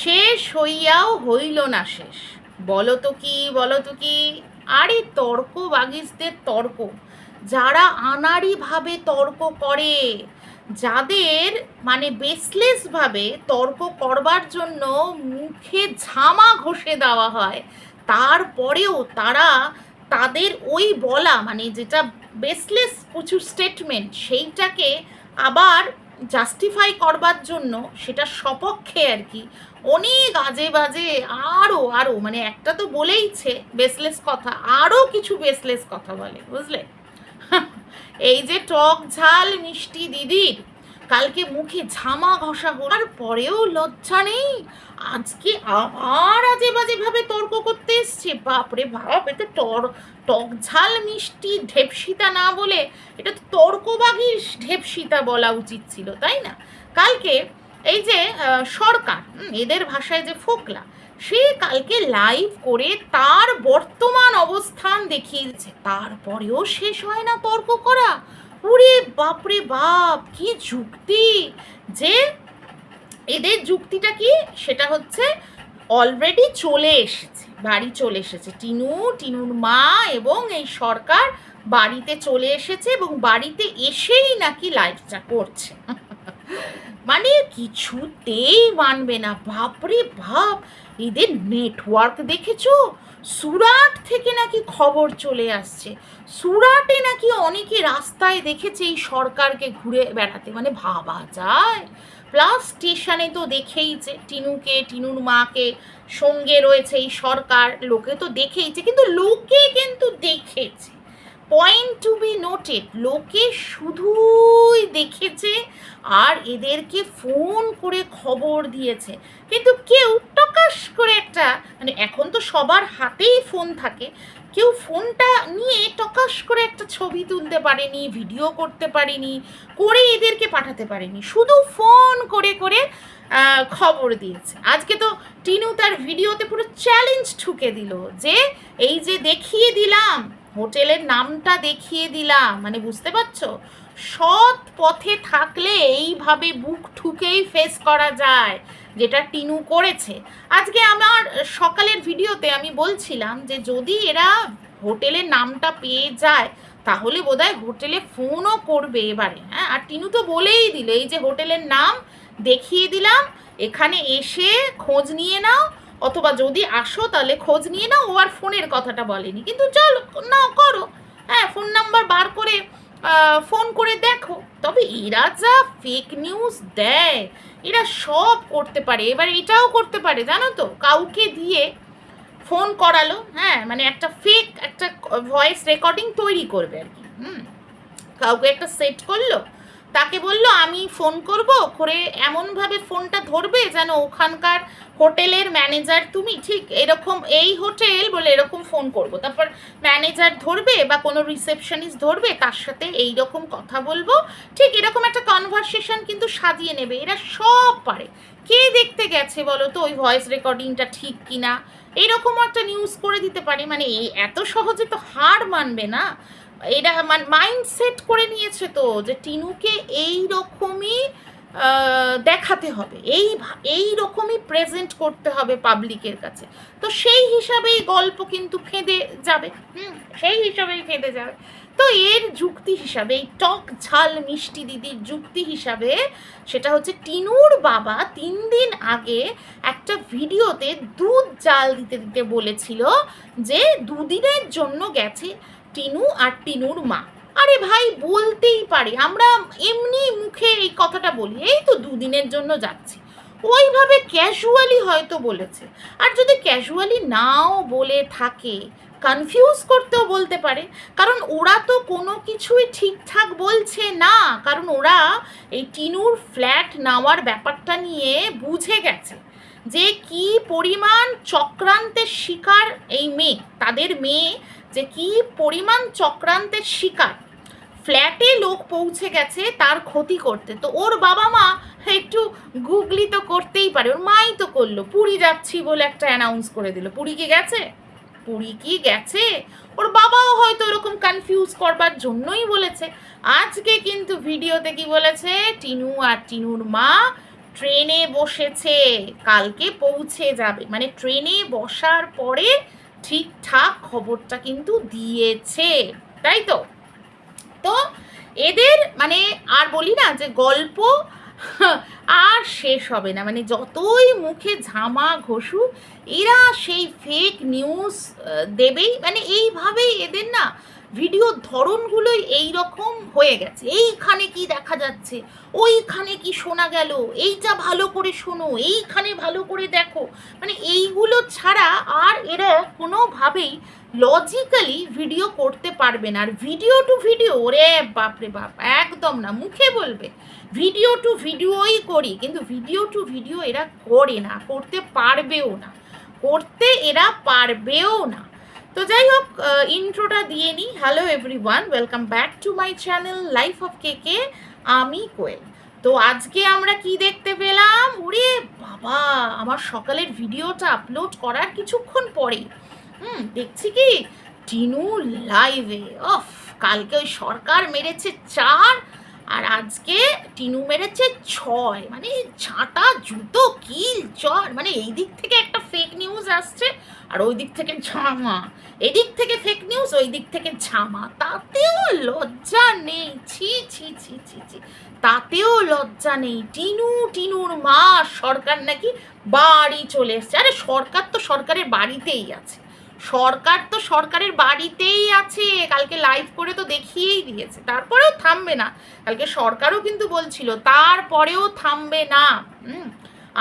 শেষ হইয়াও হইল না শেষ। বলো তো কি, বলো তো কি। আরে তর্ক বাগিসদের তর্ক, যারা আনাড়িভাবে তর্ক করে, যাদের মানে বেসলেসভাবে তর্ক করবার জন্য মুখে ঝামা ঘষে দেওয়া হয়, তারপরেও তারা তাদের ওই বলা মানে যেটা বেসলেস প্রচুর স্টেটমেন্ট, সেইটাকে আবার জাস্টিফাই করবার জন্য সেটা সপক্ষে আর কি অনেক আজে বাজে আরও আরও মানে একটা তো বলেইছে বেসলেস কথা, আরও কিছু বেসলেস কথা বলে, বুঝলে। এই যে টক ঝাল মিষ্টি দিদির কালকে মুখে ঝামা ঘষা হওয়ার পরেও লজ্জা নেই, আজকে আবার আজে বাজে ভাবে তর্ক করতে এসছে। বাপরে বাপ, এটা টক ঝাল মিষ্টি ঢেপসিতা না বলে এটা তো তর্কবাগীর ঢেপসিতা বলা উচিত ছিল, তাই না? কালকে এই যে সরকার, এদের ভাষায় যে ফোকলা, সে কালকে লাইভ করে তার বর্তমান অবস্থান দেখিয়েছে, তারপরেও শেষ হয় না তর্ক করা। ওরে বাপরে বাপ, কি যুক্তি! যে এদের যুক্তিটা কি, সেটা হচ্ছে অলরেডি চলে এসেছে, বাড়ি চলে এসেছে টিনুর মা এবং এই সরকার বাড়িতে চলে এসেছে এবং বাড়িতে এসেই নাকি লাইভটা করছে। মানে কিছুতেই মানবে না, বাপরে বাপ। এদের নেটওয়ার্ক দেখেছো? সুরাট থেকে নাকি খবর চলে আসছে, সুরাটে নাকি অনেকে রাস্তায় দেখেছে এই সরকারকে ঘুরে বেড়াতে, মানে ভাবা যায়। প্লাস স্টেশনে তো দেখেইছে টিনুকে, টিনুর মাকে, সঙ্গে রয়েছে এই সরকার, লোকে তো দেখেইছে, কিন্তু লোকে কিন্তু দেখেছে, পয়েন্ট টু বি নোটেড, লোকে শুধুই দেখেছে আর এদেরকে ফোন করে খবর দিয়েছে। কিন্তু কেউ টকাশ করে একটা, মানে এখন তো সবার হাতেই ফোন থাকে, কেউ ফোনটা নিয়ে টকাশ করে একটা ছবি তুলতে পারেনি, ভিডিও করতে পারেনি, করে এদেরকে পাঠাতে পারেনি, শুধু ফোন করে করে খবর দিয়েছে। আজকে তো টিনু তার ভিডিওতে পুরো চ্যালেঞ্জ ঠুকে দিল যে এই যে দেখিয়ে দিলাম, হোটেলের নামটা দেখিয়ে দিলাম, মানে বুঝতে পারছো, সৎ পথে থাকলে এইভাবে বুক ঠুকেই ফেস করা যায়, যেটা টিনু করেছে। আজকে আমার সকালের ভিডিওতে আমি বলছিলাম যে যদি এরা হোটেলের নামটা পেয়ে যায় তাহলে বোধহয় হোটেলে ফোনও করবে এবারে। হ্যাঁ, আর টিনু তো বলেই দিল এই যে হোটেলের নাম দেখিয়ে দিলাম, এখানে এসে খোঁজ নিয়ে নাও, অথবা যদি আসো তাহলে খোঁজ নিয়ে নাও। ও আর ফোনের কথাটা বলেনি, কিন্তু চলো নাও করো, হ্যাঁ ফোন নাম্বার বার করে ফোন করে দেখো। তবে এরা যা ফেক নিউজ দেয়, এরা সব করতে পারে। এবার এটাও করতে পারে জানো তো, কাউকে দিয়ে ফোন করালো, হ্যাঁ মানে একটা ফেক একটা ভয়েস রেকর্ডিং তৈরি করবে আর কি, কাউকে একটা সেট করলো, তাকে বললো আমি ফোন করব করে, এমনভাবে ফোনটা ধরবে যেন ওখানকার হোটেলের ম্যানেজার, তুমি ঠিক এরকম এই হোটেল বলে এরকম ফোন করব, তারপর ম্যানেজার ধরবে বা কোনো রিসেপশনিস্ট ধরবে, তার সাথে এই রকম কথা বলবো, ঠিক এরকম একটা কনভারসেশন কিন্তু সাজিয়ে নেবে। এরা সব পারে। কে দেখতে গেছে বলো তো ওই ভয়েস রেকর্ডিংটা ঠিক কিনা, এইরকম একটা নিউজ করে দিতে পারে। মানে এই এত সহজে তো হার মানবে না এরা, মাইন্ডসেট করে নিয়েছে তো যে টিনুকে এই রকমই দেখাতে হবে, এই রকমই প্রেজেন্ট করতে হবে পাবলিকের কাছে। তো সেই হিসাবেই গল্প কিন্তু ফেঁদে যাবে, সেই হিসাবেই ফেঁদে যাবে। তো এর যুক্তি হিসাবে, এই টক ঝাল মিষ্টি দিদির যুক্তি হিসাবে, সেটা হচ্ছে টিনুর বাবা 3 দিন আগে একটা ভিডিওতে দুধ জাল দিতে দিতে বলেছিল যে 2 দিনের জন্য গেছে টিনু আর টিনুর মা। আরে ভাই বলতেই পারে, আমরা এমনি মুখে এই কথাটা বলি, এই তো 2 দিনের জন্য যাচ্ছি, ওইভাবে ক্যাজুয়ালি হয়তো বলেছে। আর যদি ক্যাজুয়ালি নাও বলে থাকে, কনফিউজ করতেও বলতে পারে, কারণ ওরা তো কোনো কিছুই ঠিকঠাক বলছে না, কারণ ওরা এই টিনুর ফ্ল্যাট নেওয়ার ব্যাপারটা নিয়ে বুঝে গেছে যে কি পরিমাণ চক্রান্তের শিকার এই মেয়ে, তাদের মেয়ে যে কি পরিমাণ চক্রান্তের শিকার। ফ্ল্যাটে লোক পৌঁছে গেছে তার ক্ষতি করতে, তো ওর বাবা মা একটু গুগলি তো করতেই পারে, ওর মাই তো করলো, পুরী যাচ্ছি বলে একটা অ্যানাউন্স করে দিল। পুরী কি গেছে? পুরী কি গেছে? ওর বাবাও হয়তো ওরকম কনফিউজ করবার জন্যই বলেছে। আজকে কিন্তু ভিডিওতে কি বলেছে, টিনু আর টিনুর মা ট্রেনে বসেছে, কালকে পৌঁছে যাবে, মানে ট্রেনে বসার পরে ঠিকঠাক খবরটা কিন্তু দিয়েছে, তাই তো? তো এদের মানে আর বলি না যে গল্প আর শেষ হবে না, মানে যতই মুখে ঝামা ঘষুক এরা সেই ফেক নিউজ দেবেই, মানে এইভাবেই এদের না ভিডিওর ধরনগুলোই এই রকম হয়ে গেছে। এইখানে কি দেখা যাচ্ছে, ওইখানে কি শোনা গেল, এইটা ভালো করে শোনো, এইখানে ভালো করে দেখো, মানে এইগুলো ছাড়া আর এরা কোনোভাবেই লজিক্যালি ভিডিও করতে পারবে না। আর ভিডিও টু ভিডিও, ওরে বাপরে বাপ, একদম না, মুখে বলবে ভিডিও টু ভিডিওই করি, কিন্তু ভিডিও টু ভিডিও এরা করে না, করতে পারবেও না, করতে এরা পারবেও না। তো যাই হোক, ইন্ট্রোটা দিয়ে নিই। Hello everyone, welcome back to my channel life of কেকে, আমি কোয়েল। তো আজকে আমরা কি দেখতে পেলাম, ওরে বাবা, আমার সকালের ভিডিওটা আপলোড করার কিছুক্ষণ পরেই দেখছি কি টিনু লাইভে। অফ, কালকে ওই সরকার মেরেছে 4 আর আজকে টিনু মেরেছে 6, মানে ঝাঁটা জুতো কিল চর, মানে এই দিক থেকে একটা ফেক নিউজ আসছে আর ওই দিক থেকে ঝামা, এদিক থেকে ফেক নিউজ, ওই দিক থেকে ঝামা, তাতেও লজ্জা নেই, ছি ছি ছি ছি ছি, তাতেও লজ্জা নেই। টিনুর মা সরকার নাকি বাড়ি চলে এসছে। আরে সরকার তো সরকারের বাড়িতেই আছে, সরকার তো সরকারের বাড়িতেই আছে, কালকে লাইভ করে তো দেখিয়েই দিয়েছে, তারপরেও থামবে না। কালকে সরকারও কিন্তু বলছিল তারপরেও থামবে না,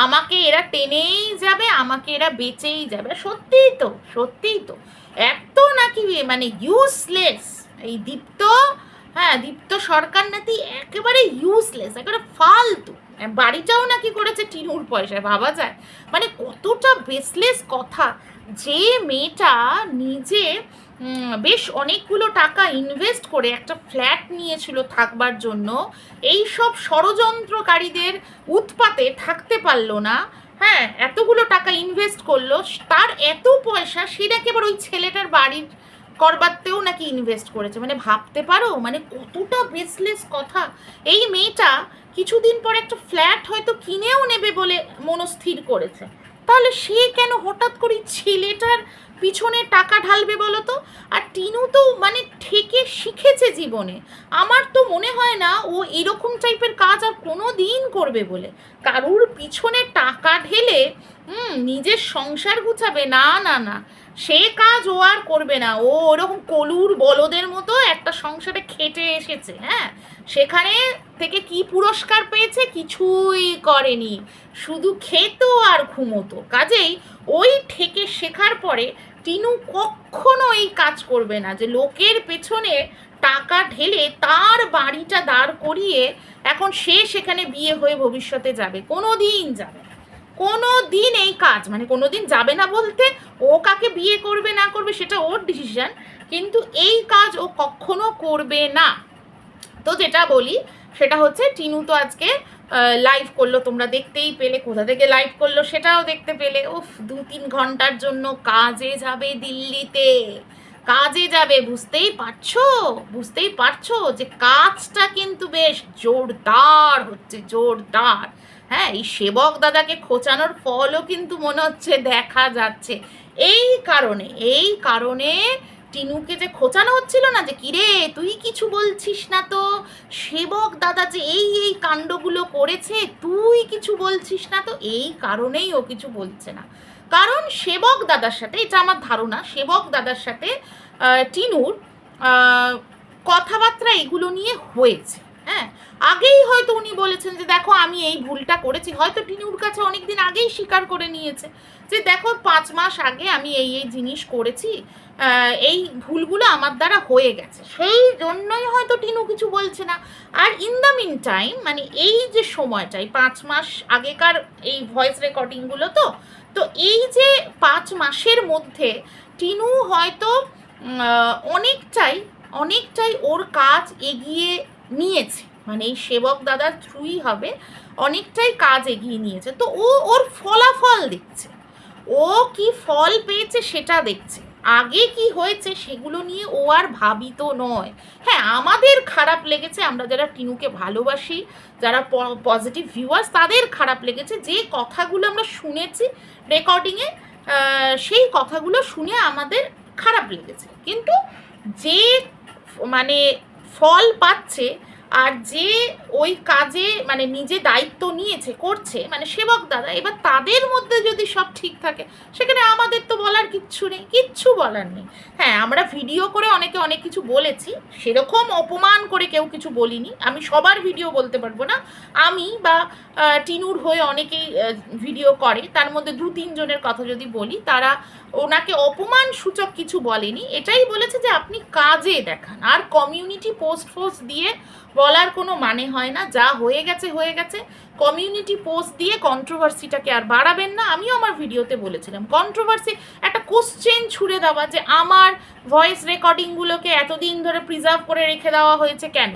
আমাকে এরা টেনেই যাবে, আমাকে এরা বেঁচেই যাবে। সত্যিই তো, সত্যিই তো, এত নাকি মানে ইউজলেস এই দীপ্ত, হ্যাঁ দীপ্ত সরকার নাকি একেবারে ইউজলেস, একেবারে ফালতু। বাড়িটাও নাকি করেছে টিনুর পয়সায়, ভাবা যায় মানে কতটা বেসলেস কথা। যে মেয়েটা নিজে বেশ অনেকগুলো টাকা ইনভেস্ট করে একটা ফ্ল্যাট নিয়েছিল থাকবার জন্য, এই সব ষড়যন্ত্রকারীদের উৎপাতে থাকতে পারলো না, হ্যাঁ এতগুলো টাকা ইনভেস্ট করলো, তার এত পয়সা সে নাকি এবার ওই ছেলেটার বাড়ির করবাতেও নাকি ইনভেস্ট করেছে। মানে ভাবতে পারো মানে কতটা বেসলেস কথা। এই মেয়েটা কিছুদিন পর একটা ফ্ল্যাট হয়তো কিনেও নেবে বলে মনস্থির করেছে, তাহলে সে কেন হঠাৎ করে ছেলেটার পিছনে টাকা ঢালবে বলো তো? আর টিনু তো মানে ঠেকে শিখেছে জীবনে, আমার তো মনে হয় না ও এরকম টাইপের কাজ আর কোনো দিন করবে বলে। কারুর পিছনে টাকা ঢেলে নিজের সংসার গুছাবে, না না না, সে কাজ ও আর করবে না। ও ওরকম কলুর বলদের মতো একটা সংসারে খেটে এসেছে, হ্যাঁ সেখানে থেকে কি পুরস্কার পেয়েছে, কিছুই করেনি, শুধু খেত আর ঘুমোতো। কাজেই ওই ঠেকে শেখার পরে টিনু কখনো এই কাজ করবে না যে লোকের পেছনে টাকা ঢেলে তার বাড়িটা দাঁড় করিয়ে এখন সে সেখানে বিয়ে হয়ে ভবিষ্যতে যাবে, কোনো দিন যাবে না, কোনো দিন এই কাজ মানে কোনো দিন যাবে না। বলতে ও কাকে বিয়ে করবে না করবে সেটা ওর ডিসিশন, কিন্তু এই কাজ ও কখনো করবে না। তো যেটা বলি সেটা হচ্ছে টিনু তো আজকে লাইভ করলো, তোমরা দেখতেই পেলে, কোথা থেকে লাইভ করলো সেটাও দেখতে পেলে। উফ, 2-3 ঘন্টার জন্য কাজে যাবে দিল্লিতে, কাজে যাবে, বুঝতেই পারছো যে কাজটা কিন্তু বেশ জোরদার হচ্ছে, জোরদার। হ্যাঁ, এই সেবক দাদাকে খোঁচানোর ফলও কিন্তু মনে হচ্ছে দেখা যাচ্ছে। এই কারণে টিনুকে যে খোঁচানো হচ্ছিল না যে কিরে তুই কিছু বলছিস না তো, সেবক দাদা যে এই কাণ্ডগুলো করেছে তুই কিছু বলছিস না তো, এই কারণেই ও কিছু বলছে না। কারণ সেবক দাদার সাথে, এটা আমার ধারণা, সেবক দাদার সাথে টিনুর কথাবার্তা এগুলো নিয়ে হয়েছে। হ্যাঁ, আগেই হয়তো উনি বলেছেন যে দেখো আমি এই ভুলটা করেছি, হয়তো টিনুর কাছে অনেক দিন আগেই স্বীকার করে নিয়েছে যে দেখো 5 মাস আগে আমি এই জিনিস করেছি, এই ভুলগুলো আমার দ্বারা হয়ে গেছে, সেই জন্যই হয়তো টিনু কিছু বলছে না। আর ইন দ্য মিন টাইম মানে এই যে সময়টাই 5 মাস আগেকার এই ভয়েস রেকর্ডিংগুলো, তো এই যে 5 মাসের মধ্যে টিনু হয়তো অনেকটাই ওর কাজ এগিয়ে নিয়েছে, মানে এই সেবক দাদার থ্রুই হবে, অনেকটাই কাজ এগিয়ে নিয়েছে। তো ওর ফলাফল দেখছে, ও কি ফল পেয়েছে সেটা দেখছে। আগে কি হয়েছে সেগুলো নিয়ে ও আর ভাবিত নয়। হ্যাঁ, আমাদের খারাপ লেগেছে, আমরা যারা টিনুকে ভালোবাসি, যারা পজিটিভ ভিউয়ার্স, তাদের খারাপ লেগেছে যে কথাগুলো আমরা শুনেছি রেকর্ডিংয়ে, সেই কথাগুলো শুনে আমাদের খারাপ লেগেছে। কিন্তু যে মানে ফল পাচ্ছে আর যে ওই কাজে মানে নিজে দায়িত্ব নিয়েছে করছে, মানে সেবক দাদা, এবার তাদের মধ্যে যদি সব ঠিক থাকে সেখানে আমাদের তো বলার কিচ্ছু নেই, কিচ্ছু বলার নেই। হ্যাঁ, আমরা ভিডিও করে অনেকে অনেক কিছু বলেছি, সেরকম অপমান করে কেউ কিছু বলিনি। আমি সবার ভিডিও বলতে পারবো না, আমি বা টিনুর হয়ে অনেকেই ভিডিও করে, তার মধ্যে 2-3 জনের কথা যদি বলি, তারা ওনাকে অপমান সূচক কিছু বলেনি, এটাই বলেছে যে আপনি কাজে দেখান। আর কমিউনিটি পোস্ট দিয়ে বলার কোনো মানে হয় না, যা হয়ে গেছে হয়ে গেছে। কমিউনিটি পোস্ট দিয়ে কন্ট্রোভার্সিটাকে আর বাড়াবেন না। আমিও আমার ভিডিওতে বলেছিলাম, কন্ট্রোভার্সি একটা কোশ্চেন ছুড়ে দেওয়া যে আমার ভয়েস রেকর্ডিংগুলোকে এতদিন ধরে প্রিজার্ভ করে রেখে দেওয়া হয়েছে কেন,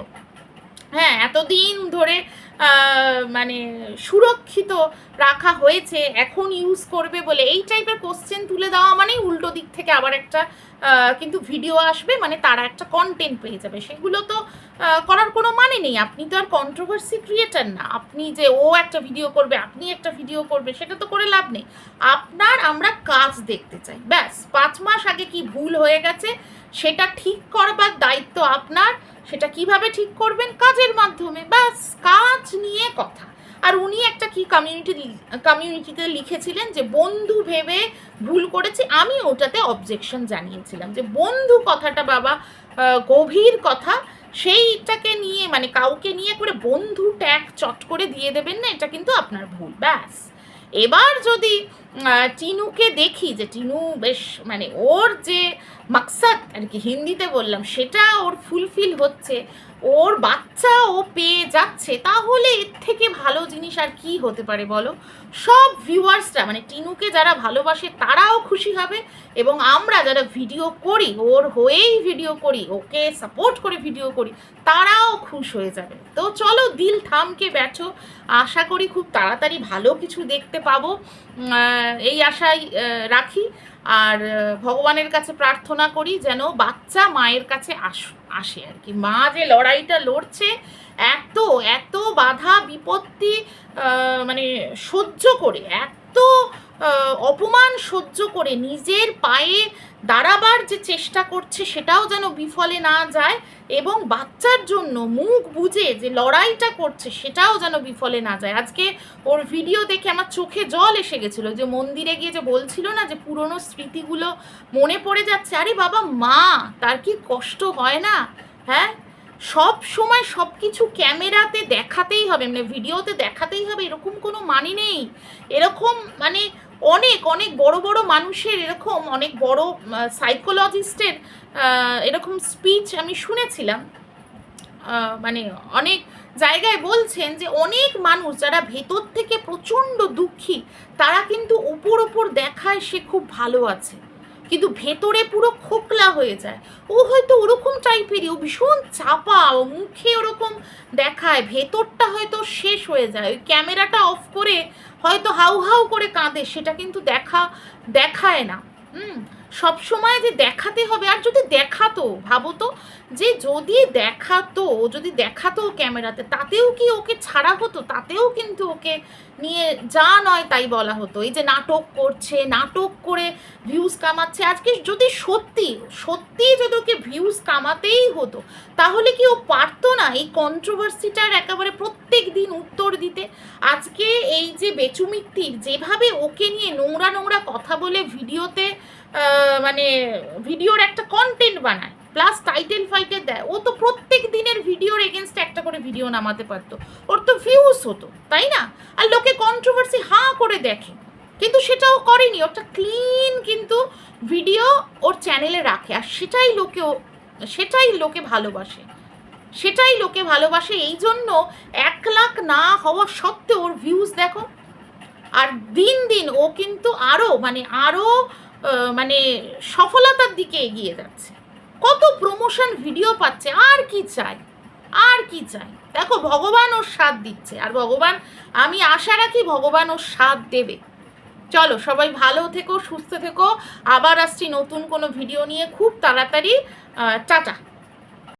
হ্যাঁ এতদিন ধরে মানে সুরক্ষিত রাখা হয়েছে, এখন ইউজ করবে বলে, এই টাইপের কোশ্চেন তুলে দেওয়া মানেই উল্টো দিক থেকে আবার একটা কিন্তু ভিডিও আসবে, মানে তারা একটা কন্টেন্ট পেয়ে যাবে। সেগুলো তো করার কোনো মানে নেই। আপনি তো আর কন্ট্রোভার্সি ক্রিয়েটার না, আপনি যে ও একটা ভিডিও করবে আপনি একটা ভিডিও করবে সেটা তো করে লাভ নেই। আমরা কাজ দেখতে চাই, ব্যাস। 5 মাস আগে কি ভুল হয়ে গেছে সেটা ঠিক করবার দায়িত্ব আপনার। সেটা কিভাবে ঠিক করবেন? কাজের মাধ্যমে, ব্যাস। কাজ নিয়ে কথা। আর উনি একটা কি কমিউনিটিতে লিখেছিলেন যে বন্ধু ভেবে ভুল করেছি, আমি ওটাতে অবজেকশন জানিয়েছিলাম যে বন্ধু কথাটা বাবা গভীর কথা, সেইটাকে নিয়ে মানে কাউকে নিয়ে করে বন্ধু ট্যাগ চট করে দিয়ে দেবেন না, এটা কিন্তু আপনার ভুল, ব্যাস। এবার যদি টিনুকে দেখি যে টিনু বেশ মানে ওর যে মাকসাদ আর কি হিন্দিতে বললাম সেটা ওর ফুলফিল হচ্ছে, ওর বাচ্চা ও পেয়ে যাচ্ছে, তাহলে এর থেকে ভালো জিনিস আর কি হতে পারে বলো? সব ভিউয়ার্সরা মানে টিনুকে যারা ভালোবাসে তারাও খুশি হবে, এবং আমরা যারা ভিডিও করি, ওর হয়েই ভিডিও করি, ওকে সাপোর্ট করে ভিডিও করি, তারাও খুশ হয়ে যাবে। তো চলো, দিল থামকে ব্যাঠো, আশা করি খুব তাড়াতাড়ি ভালো কিছু দেখতে পাবো, এই আশাই রাখি। আর ভগবানের কাছে প্রার্থনা করি যেন বাচ্চা মায়ের কাছে আসে আর কি। মা যে লড়াইটা লড়ছে, এত এত বাধা বিপত্তি মানে সহ্য করে, এত অপমান সহ্য করে নিজের পায়ে দাঁড়াবার যে চেষ্টা করছে সেটাও যেন বিফলে না যায়, এবং বাচ্চার জন্য মুখ বুজে যে লড়াইটা করছে সেটাও যেন বিফলে না যায়। আজকে ওর ভিডিও দেখে আমার চোখে জল এসে গেছিলো, যে মন্দিরে গিয়ে যে বলছিল না যে পুরনো স্মৃতিগুলো মনে পড়ে যাচ্ছে। আরে বাবা, মা, তার কি কষ্ট হয় না? হ্যাঁ, সব সময় সব কিছু ক্যামেরাতে দেখাতেই হবে, মানে ভিডিওতে দেখাতেই হবে এরকম কোনো মানে নেই। এরকম মানে অনেক অনেক বড় বড় মানুষের, এরকম অনেক বড় সাইকোলজিস্টের এরকম স্পিচ আমি শুনেছিলাম, মানে অনেক জায়গায় বলছেন যে অনেক মানুষ যারা ভেতর থেকে প্রচণ্ড দুঃখী, তারা কিন্তু ওপর দেখায় সে খুব ভালো আছে, কিন্তু ভেতরে পুরো খোকলা হয়ে যায়। ও হয়তো ওরকম টাইপেরই, ও ভীষণ চাপা, ও মুখে ওরকম দেখায়, ভেতরটা হয়তো শেষ হয়ে যায়। ওই ক্যামেরাটা অফ করে হয়তো হাউ হাউ করে কাঁদে, সেটা কিন্তু দেখায় না। সবসময় যে দেখাতে হবে, আর যদি দেখাতো, ভাবো তো, যে যদি দেখাতো ক্যামেরাতে, তাতেও কি ওকে ছাড়া হতো? তাতেও কিন্তু ওকে নিয়ে যা নয় তাই বলা হতো। এই যে নাটক করছে, নাটক করে ভিউজ কামাচ্ছে, আজকে যদি সত্যি যদি ওকে ভিউজ কামাতেই হতো, তাহলে কি ও পারতো না এই কন্ট্রোভার্সিটার একেবারে প্রত্যেক দিন উত্তর দিতে? আজকে এই যে বেচুমিত্তির যেভাবে ওকে নিয়ে নোংরা কথা বলে ভিডিওতে মানে ভিডিওর একটা কন্টেন্ট বানায়, প্লাস টাইটেল ফাইটেল দেয়, ও তো প্রত্যেক দিনের ভিডিওর এগেনস্টে একটা করে ভিডিও নামাতে পারতো, ওর তো ভিউজ হতো, তাই না? আর লোকে কন্ট্রোভার্সি হাঁ করে দেখে, কিন্তু সেটাও করেনি। ওটা ক্লিন কিন্তু ভিডিও ওর চ্যানেলে রাখে, আর সেটাই লোকে ভালোবাসে। এই জন্য 1 লাখ না হওয়া সত্ত্বেও ওর ভিউজ দেখো, আর দিন দিন ও কিন্তু আরও মানে সফলতার দিকে এগিয়ে যাচ্ছে, কত প্রমোশন ভিডিও পাচ্ছে। আর কি চাই? দেখো, ভগবান ওর সাথ দিচ্ছে, আর ভগবান, আমি আশা রাখি ভগবান ওর সাথ দেবে। চলো সবাই ভালো থেকো, সুস্থ থেকো, আবার আসছি নতুন কোনো ভিডিও নিয়ে খুব তাড়াতাড়ি। টাটা।